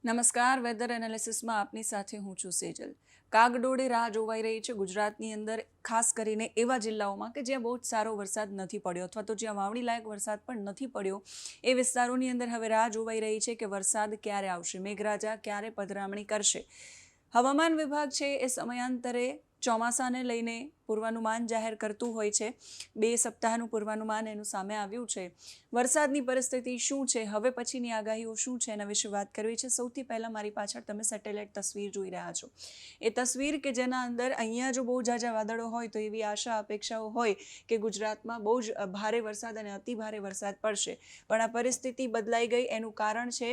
નમસ્કાર, વેધર એનાલિસિસમાં આપની સાથે હું છું સેજલ. કાગડોળે રાહ જોવાઈ રહી છે ગુજરાતની અંદર, ખાસ કરીને એવા જિલ્લાઓમાં કે જ્યાં બહુ જ સારો વરસાદ નથી પડ્યો અથવા તો જ્યાં વાવણી લાયક વરસાદ પણ નથી પડ્યો. એ વિસ્તારોની અંદર હવે રાહ જોવાઈ રહી છે કે વરસાદ ક્યારે આવશે, મેઘરાજા ક્યારે પધરામણી કરશે. હવામાન વિભાગ છે એ સમયાંતરે ચોમાસાને લઈને પૂર્વાનુમાન જાહેર કરતું હોય છે. 2 સપ્તાહનું પૂર્વાનુમાન એનું સામે આવ્યું છે. વરસાદની પરિસ્થિતિ શું છે, હવે પછીની આગાહીઓ શું છે, એના વિશે વાત કરવી છે. સૌથી પહેલાં મારી પાછળ તમે સેટેલાઇટ તસવીર જોઈ રહ્યા છો. એ તસવીર કે જેના અંદર અહીંયા જો બહુ ઝાઝા વાદળો હોય તો એવી આશા અપેક્ષાઓ હોય કે ગુજરાતમાં બહુ જ ભારે વરસાદ અને અતિ ભારે વરસાદ પડશે. પણ આ પરિસ્થિતિ બદલાઈ ગઈ. એનું કારણ છે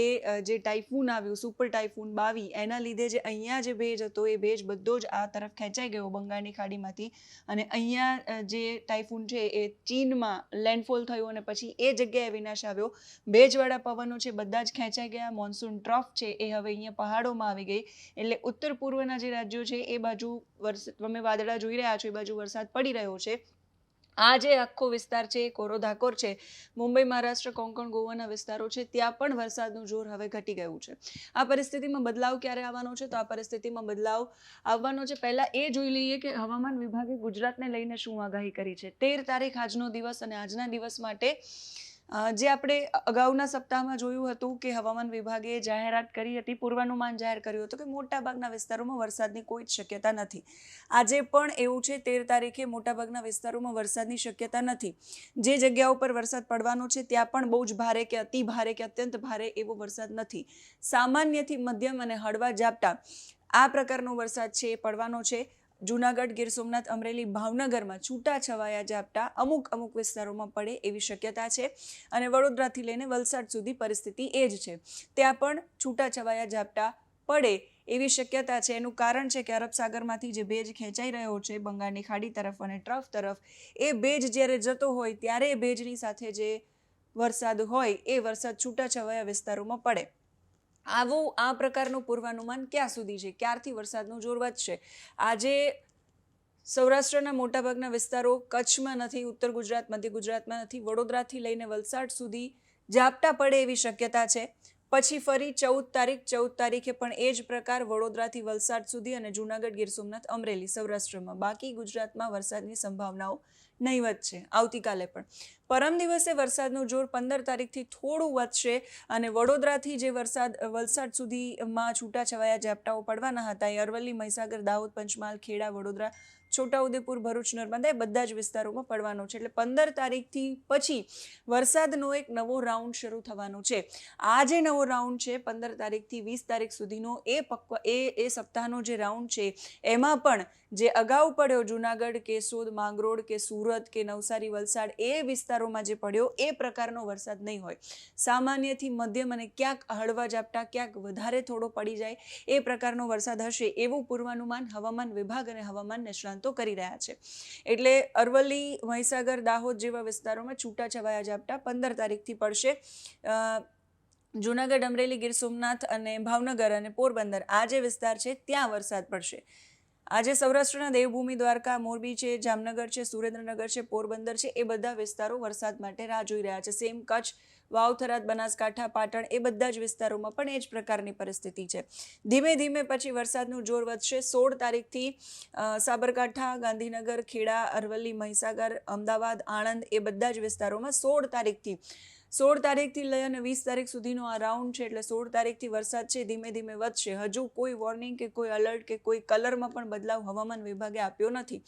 એ જે ટાઇફૂન આવ્યું, સુપર ટાઇફૂન 22, એના લીધે જે અહીંયા જે ભેજ હતો એ ભેજ બધો જ આ તરફ ખેંચાઈ ગયો બંગાળની ખાડીમાંથી. અને અહીંયા જે ટાઇફૂન છે એ ચીનમાં લેન્ડફોલ થયું અને પછી એ જગ્યાએ વિનાશ આવ્યો. ભેજવાળા પવનો છે બધા જ ખેંચાઈ ગયા. મોન્સૂન ટ્રફ છે એ હવે અહીંયા પહાડોમાં આવી ગઈ. એટલે ઉત્તર પૂર્વના જે રાજ્યો છે એ બાજુ તમે વાદળા જોઈ રહ્યા છો, એ બાજુ વરસાદ પડી રહ્યો છે. આ જે આખો વિસ્તાર છે એ કોરો ધાકોર છે. મુંબઈ, મહારાષ્ટ્ર, કોંકણ, ગોવાના વિસ્તારો છે ત્યાં પણ વરસાદનું જોર હવે ઘટી ગયું છે. આ પરિસ્થિતિમાં બદલાવ ક્યારે આવવાનો છે? તો આ પરિસ્થિતિમાં બદલાવ આવવાનો છે પહેલાં એ જોઈ લઈએ કે હવામાન વિભાગે ગુજરાતને લઈને શું આગાહી કરી છે. 13 તારીખ આજનો દિવસ, અને આજના દિવસ માટે જે આપણે અગાઉના સપ્તાહમાં જોયું હતું કે હવામાન વિભાગે જાહેરાત કરી હતી, પૂર્વાનુમાન જાહેર કર્યું હતું કે મોટાભાગના વિસ્તારોમાં વરસાદની કોઈ જ શક્યતા નથી. આજે પણ એવું છે. 13 તારીખે મોટાભાગના વિસ્તારોમાં વરસાદની શક્યતા નથી. જે જગ્યાઓ પર વરસાદ પડવાનો છે ત્યાં પણ બહુ જ ભારે કે અતિ ભારે કે અત્યંત ભારે એવો વરસાદ નથી. સામાન્યથી મધ્યમ અને હળવા ઝાપટા આ પ્રકારનો વરસાદ છે એ પડવાનો છે. જૂનાગઢ, ગીર સોમનાથ, અમરેલી, ભાવનગરમાં છૂટાછવાયા ઝાપટા અમુક વિસ્તારોમાં પડે એવી શક્યતા છે. અને વડોદરાથી લઈને વલસાડ સુધી પરિસ્થિતિ એ જ છે. ત્યાં પણ છૂટાછવાયા ઝાપટા પડે એવી શક્યતા છે. એનું કારણ છે કે અરબ સાગરમાંથી જે ભેજ ખેંચાઈ રહ્યો છે બંગાળની ખાડી તરફ અને ટ્રફ તરફ, એ ભેજ જ્યારે જતો હોય ત્યારે એ ભેજની સાથે જે વરસાદ હોય એ વરસાદ છૂટાછવાયા વિસ્તારોમાં પડે. આ પ્રકારનું પૂર્વાનુમાન ક્યાં સુધી છે, ક્યારથી વરસાદનું જોર વધશે? આજે સૌરાષ્ટ્રના મોટાભાગના વિસ્તારો, કચ્છમાં નથી, ઉત્તર ગુજરાત, મધ્ય ગુજરાતમાં નથી, વડોદરાથી લઈને વલસાડ સુધી ઝાપટા પડે એવી શક્યતા છે. પછી ફરી 14 તારીખે પણ એ જ પ્રકાર, વડોદરાથી વલસાડ સુધી અને જૂનાગઢ, ગીર સોમનાથ, અમરેલી સૌરાષ્ટ્રમાં. બાકી ગુજરાતમાં વરસાદની સંભાવનાઓ નહીવત છે. આવતીકાલે પણ પરમ દિવસે વરસાદનું જોર 15 તારીખથી થોડું વધશે અને વડોદરાથી જે વલસાડ સુધીમાં છૂટાછવાયા ઝાપટાઓ પડવાના હતા એ અરવલ્લી, મહીસાગર, દાહોદ, પંચમહાલ, ખેડા, વડોદરા, છોટાઉદેપુર, ભરૂચ, નર્મદા એ બધા જ વિસ્તારોમાં પડવાનો છે. એટલે 15 તારીખથી પછી વરસાદનો એક નવો રાઉન્ડ શરૂ થવાનો છે. આ જે નવો રાઉન્ડ છે 15 તારીખથી 20 તારીખ સુધીનો, એ સપ્તાહનો જે રાઉન્ડ છે એમાં પણ જે અગાઉ પડ્યો જૂનાગઢ, કેશોદ, માંગરોળ કે સુરત કે નવસારી, વલસાડ એ વિસ્તારોમાં જે પડ્યો એ પ્રકારનો વરસાદ નહીં હોય. સામાન્યથી મધ્યમ અને ક્યાંક હળવા ઝાપટા, ક્યાંક વધારે થોડો પડી જાય એ પ્રકારનો વરસાદ હશે એવું પૂર્વાનુમાન હવામાન વિભાગ અને હવામાન નિષ્ણાંતો કરી રહ્યા છે. એટલે અરવલ્લી, મહીસાગર, દાહોદ જેવા વિસ્તારોમાં છૂટાછવાયા ઝાપટા 15 તારીખથી પડશે. જૂનાગઢ, અમરેલી, ગીર સોમનાથ અને ભાવનગર અને પોરબંદર આ જે વિસ્તાર છે ત્યાં વરસાદ પડશે. આજે સૌરાષ્ટ્રના દેવભૂમિ, દ્વારકા, મોરબી છે, જામનગર છે, સુરેન્દ્રનગર છે, પોરબંદર છે, એ બધા વિસ્તારો વરસાદ માટે રાહ જોઈ રહ્યા છે. સેમ કચ્છ, વાવ, થરાદ, બનાસકાંઠા, પાટણ એ બધા જ વિસ્તારોમાં પણ એ જ પ્રકારની પરિસ્થિતિ છે. ધીમે ધીમે પછી વરસાદનું જોર વધશે. 16 તારીખથી સાબરકાંઠા, ગાંધીનગર, ખેડા, અરવલ્લી, મહીસાગર, અમદાવાદ, આણંદ એ બધા જ વિસ્તારોમાં 16 તારીખથી લઈ અને 20 તારીખ સુધીનો આ રાઉન્ડ છે. એટલે 16 તારીખથી વરસાદ છે ધીમે ધીમે વધશે. હજુ કોઈ વોર્નિંગ કે કોઈ અલર્ટ કે કોઈ કલરમાં પણ બદલાવ હવામાન વિભાગે આપ્યો નથી.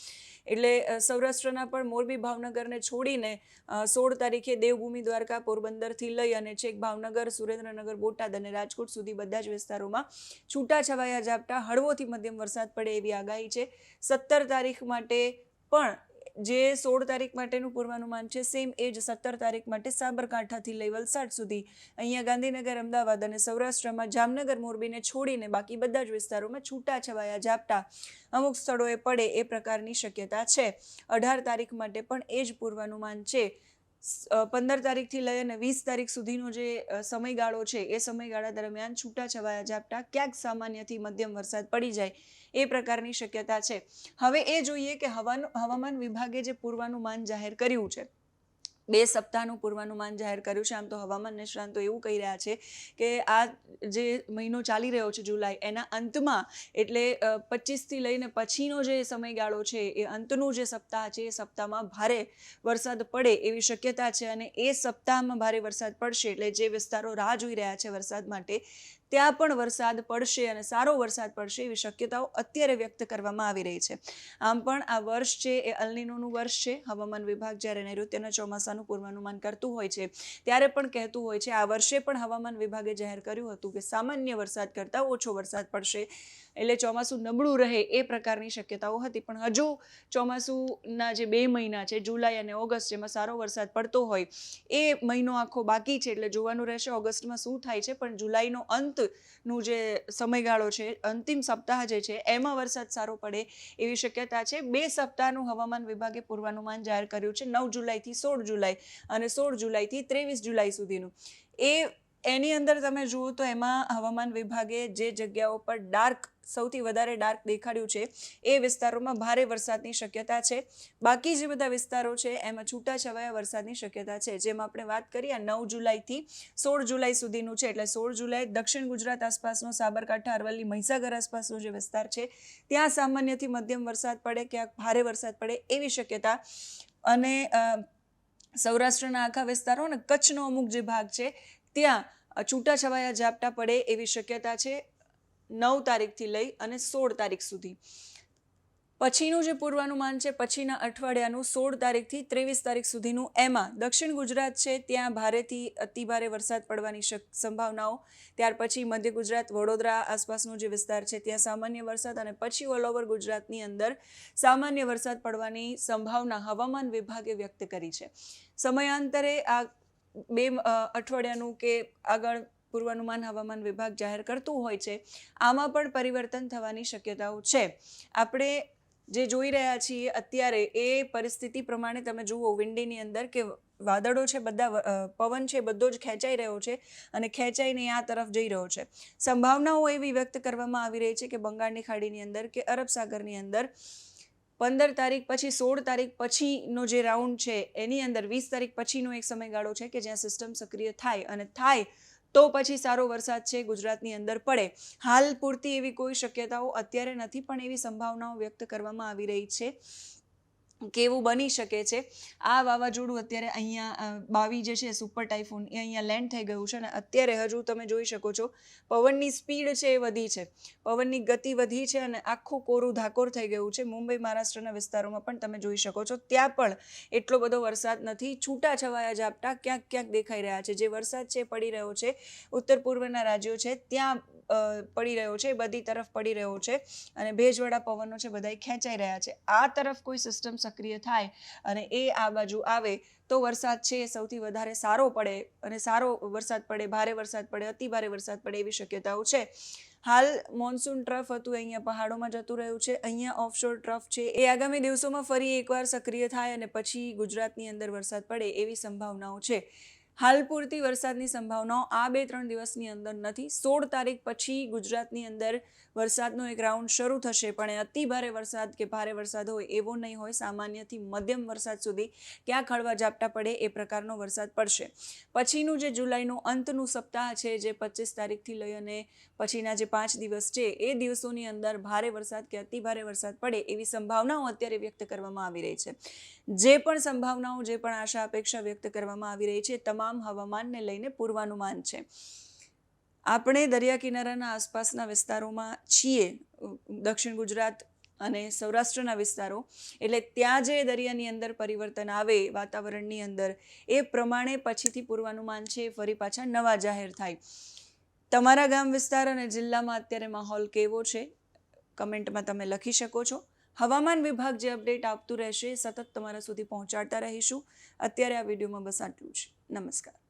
એટલે સૌરાષ્ટ્રના પણ મોરબી, ભાવનગરને છોડીને 16 તારીખે દેવભૂમિ, દ્વારકા, પોરબંદરથી લઈ અને છેક ભાવનગર, સુરેન્દ્રનગર, બોટાદ અને રાજકોટ સુધી બધા જ વિસ્તારોમાં છૂટાછવાયા ઝાપટા, હળવોથી મધ્યમ વરસાદ પડે એવી આગાહી છે. 17 તારીખ માટે પણ જે 16 તારીખ માટેનું પૂર્વાનુમાન છે સેમ એ જ 17 તારીખ માટે સાબરકાંઠાથી લઈ વલસાડ સુધી, અહીંયા ગાંધીનગર, અમદાવાદ અને સૌરાષ્ટ્રમાં જામનગર, મોરબીને છોડીને બાકી બધા જ વિસ્તારોમાં છૂટાછવાયા ઝાપટા અમુક સ્થળોએ પડે એ પ્રકારની શક્યતા છે. 18 તારીખ માટે પણ એ જ પૂર્વાનુમાન છે. 15 તારીખથી લઈ અને 20 તારીખ સુધીનો જે સમયગાળો છે એ સમયગાળા દરમિયાન છૂટાછવાયા ઝાપટા, ક્યાંક સામાન્યથી મધ્યમ વરસાદ પડી જાય એ પ્રકારની શક્યતા છે. હવે એ જોઈએ કે હવામાન વિભાગે જે પૂર્વાનુમાન જાહેર કર્યું છે 2 સપ્તાહનું પૂર્વાનુમાન જાહેર કર્યું છે. આમ તો હવામાન નિષ્ણાંતો એવું કહી રહ્યા છે કે આ જે મહિનો ચાલી રહ્યો છે જુલાઈ, એના અંતમાં એટલે 25થી લઈને પછીનો જે સમયગાળો છે એ અંતનું જે સપ્તાહ છે એ સપ્તાહમાં ભારે વરસાદ પડે એવી શક્યતા છે. અને એ સપ્તાહમાં ભારે વરસાદ પડશે એટલે જે વિસ્તારો રાહ જોઈ રહ્યા છે વરસાદ માટે ત્યાં પણ વરસાદ પડશે અને સારો વરસાદ પડશે એવી શક્યતાઓ અત્યારે વ્યક્ત કરવામાં આવી રહી છે. આમ પણ આ વર્ષ છે એ અલ્નિનોનું વર્ષ છે. હવામાન વિભાગ જ્યારે નૈઋત્યના ચોમાસાનું પૂર્વાનુમાન કરતું હોય છે ત્યારે પણ કહેતું હોય છે. આ વર્ષે પણ હવામાન વિભાગે જાહેર કર્યું હતું કે સામાન્ય વરસાદ કરતાં ઓછો વરસાદ પડશે એટલે ચોમાસું નબળું રહે એ પ્રકારની શક્યતાઓ હતી. પણ હજુ ચોમાસુના જે 2 મહિના છે જુલાઈ અને ઓગસ્ટ, જેમાં સારો વરસાદ પડતો હોય એ મહિનો આખો બાકી છે એટલે જોવાનું રહેશે ઓગસ્ટમાં શું થાય છે. પણ જુલાઈનો અંતનું જે સમયગાળો છે, અંતિમ સપ્તાહ જે છે એમાં વરસાદ સારો પડે એવી શક્યતા છે. 2 સપ્તાહનું હવામાન વિભાગે પૂર્વાનુમાન જાહેર કર્યું છે, 9 જુલાઈથી 16 જુલાઈ અને 16 જુલાઈથી 23 જુલાઈ સુધીનું. એની અંદર તમે જુઓ તો એમાં હવામાન વિભાગે જે જગ્યાઓ પર સૌથી વધારે ડાર્ક દેખાડ્યું છે એ વિસ્તારોમાં ભારે વરસાદની શક્યતા છે. બાકી જે બધા વિસ્તારો છે એમાં છૂટાછવાયા વરસાદની શક્યતા છે. જેમ આપણે વાત કરીએ 9 જુલાઈથી 16 જુલાઈ સુધીનું છે એટલે 16 જુલાઈ દક્ષિણ ગુજરાત આસપાસનો, સાબરકાંઠા, અરવલ્લી, મહીસાગર આસપાસનો જે વિસ્તાર છે ત્યાં સામાન્યથી મધ્યમ વરસાદ પડે, ક્યાંક ભારે વરસાદ પડે એવી શક્યતા. અને સૌરાષ્ટ્રના આખા વિસ્તારો અને કચ્છનો અમુક જે ભાગ છે ત્યાં છૂટાછવાયા ઝાપટા પડે એવી શક્યતા છે 9 તારીખથી લઈ અને 16 તારીખ સુધી. પછીનું જે પૂર્વાનુમાન છે પછીના અઠવાડિયાનું 16 તારીખથી 23 તારીખ સુધીનું, એમાં દક્ષિણ ગુજરાત છે ત્યાં ભારેથી અતિભારે વરસાદ પડવાની સંભાવનાઓ. ત્યાર પછી મધ્ય ગુજરાત, વડોદરા આસપાસનો જે વિસ્તાર છે ત્યાં સામાન્ય વરસાદ અને પછી ઓલ ઓવર ગુજરાતની અંદર સામાન્ય વરસાદ પડવાની સંભાવના હવામાન વિભાગે વ્યક્ત કરી છે. સમયાંતરે આ 2 અઠવાડિયાનું કે આગળ પૂર્વાનુમાન હવામાન વિભાગ જાહેર કરતું હોય છે આમાં પણ પરિવર્તન થવાની શક્યતાઓ છે. આપણે જે જોઈ રહ્યા છીએ અત્યારે એ પરિસ્થિતિ પ્રમાણે તમે જુઓ વિંડીની અંદર કે વાદળો છે બધા, પવન છે બધો જ ખેંચાઈ રહ્યો છે અને ખેંચાઈને આ તરફ જઈ રહ્યો છે. સંભાવનાઓ એવી વ્યક્ત કરવામાં આવી રહી છે કે બંગાળની ખાડીની અંદર કે અરબ સાગરની અંદર 15 તારીખ પછી 16 તારીખ પછીનો જે રાઉન્ડ છે એની અંદર 20 તારીખ પછીનો એક સમયગાળો છે કે જ્યાં સિસ્ટમ સક્રિય થાય અને થાય તો પછી સારો વરસાદ છે ગુજરાતની અંદર પડે. હાલ પૂરતી એવી કોઈ શક્યતાઓ અત્યારે નથી પણ એવી સંભાવનાઓ વ્યક્ત કરવામાં આવી રહી છે કે એવું બની શકે છે. આ વાવાઝોડું અત્યારે અહીંયા 22 જે છે સુપર ટાઇફૂન એ અહીંયા લેન્ડ થઈ ગયું છે અને અત્યારે હજુ તમે જોઈ શકો છો પવનની સ્પીડ છે એ વધી છે, પવનની ગતિ વધી છે અને આખું કોરું ધાકોર થઈ ગયું છે. મુંબઈ, મહારાષ્ટ્રના વિસ્તારોમાં પણ તમે જોઈ શકો છો ત્યાં પણ એટલો બધો વરસાદ નથી. છૂટાછવાયા ઝાપટા ક્યાંક ક્યાંક દેખાઈ રહ્યા છે. જે વરસાદ છે પડી રહ્યો છે ઉત્તર પૂર્વના રાજ્યો છે ત્યાં પડી રહ્યો છે, બધી તરફ પડી રહ્યો છે અને ભેજવાળા પવનો છે બધાય ખેંચાઈ રહ્યા છે. આ તરફ કોઈ સિસ્ટમ સક્રિય થાય અને એ આ બાજુ આવે તો વરસાદ છે એ સૌથી વધારે સારો પડે અને સારો વરસાદ પડે, ભારે વરસાદ પડે, અતિ ભારે વરસાદ પડે એવી શક્યતાઓ છે. હાલ મોન્સૂન ટ્રફ હતું અહીંયા પહાડોમાં જતું રહ્યું છે, અહીંયા ઓફશોર ટ્રફ છે એ આગામી દિવસોમાં ફરી એકવાર સક્રિય થાય અને પછી ગુજરાતની અંદર વરસાદ પડે એવી સંભાવનાઓ છે. હાલ પૂરતી વરસાદની સંભાવનાઓ આ 2-3 દિવસની અંદર નથી. 16 તારીખ પછી ગુજરાતની અંદર વરસાદનો એક રાઉન્ડ શરૂ થશે પણ એ અતિ ભારે વરસાદ કે ભારે વરસાદ હોય એવો નહીં હોય. સામાન્યથી મધ્યમ વરસાદ સુધી ક્યાંક હળવા ઝાપટા પડે એ પ્રકારનો વરસાદ પડશે. પછીનું જે જુલાઈનું અંતનું સપ્તાહ છે જે 25 તારીખથી લઈ અને પછીના જે 5 દિવસ છે એ દિવસોની અંદર ભારે વરસાદ કે અતિ ભારે વરસાદ પડે એવી સંભાવનાઓ અત્યારે વ્યક્ત કરવામાં આવી રહી છે. જે પણ સંભાવનાઓ, જે પણ આશા અપેક્ષા વ્યક્ત કરવામાં આવી રહી છે તમામ હવામાનને લઈને પૂર્વાનુમાન છે. આપણે દરિયા કિનારાના આસપાસના વિસ્તારોમાં છીએ, દક્ષિણ ગુજરાત અને સૌરાષ્ટ્રના વિસ્તારો, એટલે ત્યાં જે દરિયાની અંદર પરિવર્તન આવે વાતાવરણની અંદર એ પ્રમાણે પછીથી પૂર્વાનુમાન છે ફરી પાછા નવા જાહેર થાય. તમારા ગામ વિસ્તાર અને જિલ્લામાં અત્યારે માહોલ કેવો છે કમેન્ટમાં તમે લખી શકો છો. હવામાન વિભાગ જે અપડેટ આપતું રહેશે સતત તમારા સુધી પહોંચાડતા રહીશું. અત્યારે આ વિડીયોમાં બસ આટલું જ. નમસ્કાર.